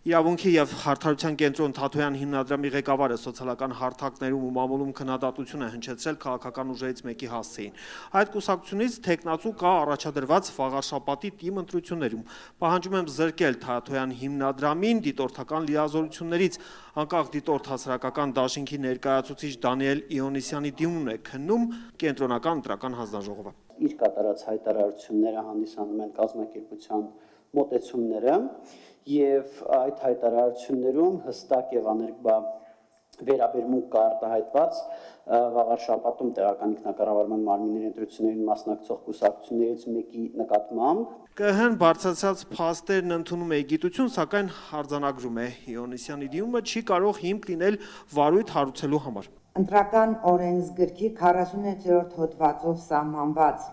Իրավունքի և Հարթարության կենտրոն Թաթոյան հիմնադրամի ղեկավարը սոցիալական հարթակներում ու մամուլում քննադատություն է հնչեցրել քաղաքական ուժերից մեկի հասցեին։ Այդ կուսակցությունից թեկնածու կա առաջադրված վաղարշաբաթի թիմ ընտրություններում։ Պահանջում եմ զրկել Թաթոյան հիմնադրամին դիտորդական լիազորություններից, անկախ դիտորդ հասարակական դաշինքի ներկայացուցիչ Դանիել Իոնիսյանի դիմումն է քննում կենտրոնական ընտրական հանձնաժողովը։ Իր կատարած հայտարարությունները հանդիսանում են կազմակերպության մոտեցումները եւ այդ հայտարարություններում հստակ եւ աներկբա վերաբերմունք կա արտահայտված վաղար շաբաթում տեղական ինքնակառավարման մարմինների ընտրություններին մասնակցող կուսակցություններից մեկի նկատմամբ ԿՀ-ն բարձրացած փաստերն ընդունում է գիտություն, սակայն արձանագրում է Իոնիսյանի դիմումը չի կարող հիմք լինել վարույթ հարուցելու համար։ Ընտրական օրենսգրքի 47-րդ հոդվածով սահմանված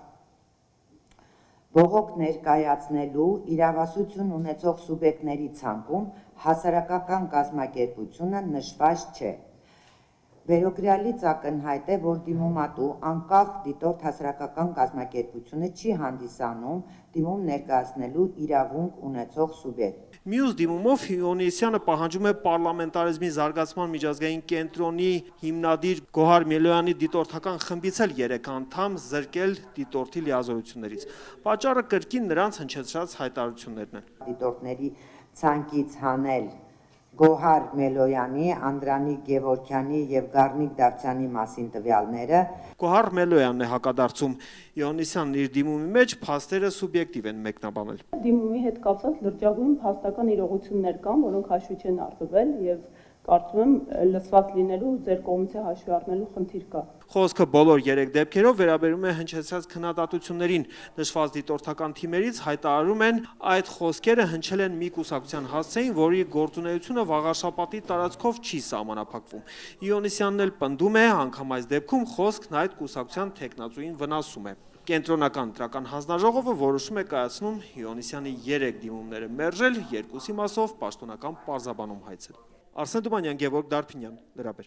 բողոք ներկայացնելու իրավասություն ունեցող սուբյեկտների ցանկում հասարակական կազմակերպությունը նշված չէ։ Վերոգրյալից ակնհայտ է, որ դիմումատու անկախ դիտորդ հասարակական կազմակերպությունը չի հանդիսանում դիմում ներկայացնելու իրավունք ունեցող սուբյեկտ։ Մյուս դիմումով Իոնիսյանը պահանջում է պարլամենտարիզմի զարգացման միջազգային կենտրոնի հիմնադիր Գոհար Մելոյանի դիտորդական խմբից էլ 3 անդամ զրկել դիտորդի լիազորություններից։ Պատճառը կրկին նրանց հնչեցրած հայտարարություններն են։ Դիտորդների ցանկից հանել Գոհար Մելոյանի, Անդրանիկ Գևորգյանի եւ Գառնիկ Դավթյանի մասին տվյալները։ Գոհար Մելոյանն է հակադարձում։ Իոնիսյանն իր դիմումի մեջ փաստերը սուբյեկտիվ են մեկնաբանել։ Դիմումի հետ կապված լրջագույն փաստական իրողություններ կան, որոնք հաշվի չեն առնվել եւ կարծում եմ լսված լինելու ձեր կողմից է հաշվի առնելու խնդիր կա։ Խոսքը բոլոր 3 դեպքերով վերաբերում է հնչեցրած քննադատություններին։ Նշված դիտորդական թիմերից հայտարարում են այդ խոսքերը հնչել են մի կուսակցության հասցեին, որի գործունեությունը վաղարշաբաթի տարածքով չի սահմանափակվում։ Իոնիսյանն էլ պնդում է, անգամ այս դեպքում խոսքն այդ կուսակցության թեկնածուին վնասում է։ Կենտրոնական ընտրական հանձնաժողովը որոշում է կայացնում Իոնիսյանի 3 դիմումները մերժել, 2-ի մասով պաշտոնական պարզաբանում հայցել։ Արսեն Դումանյան, Գևորգ Դարփինյան, Լրաբեր։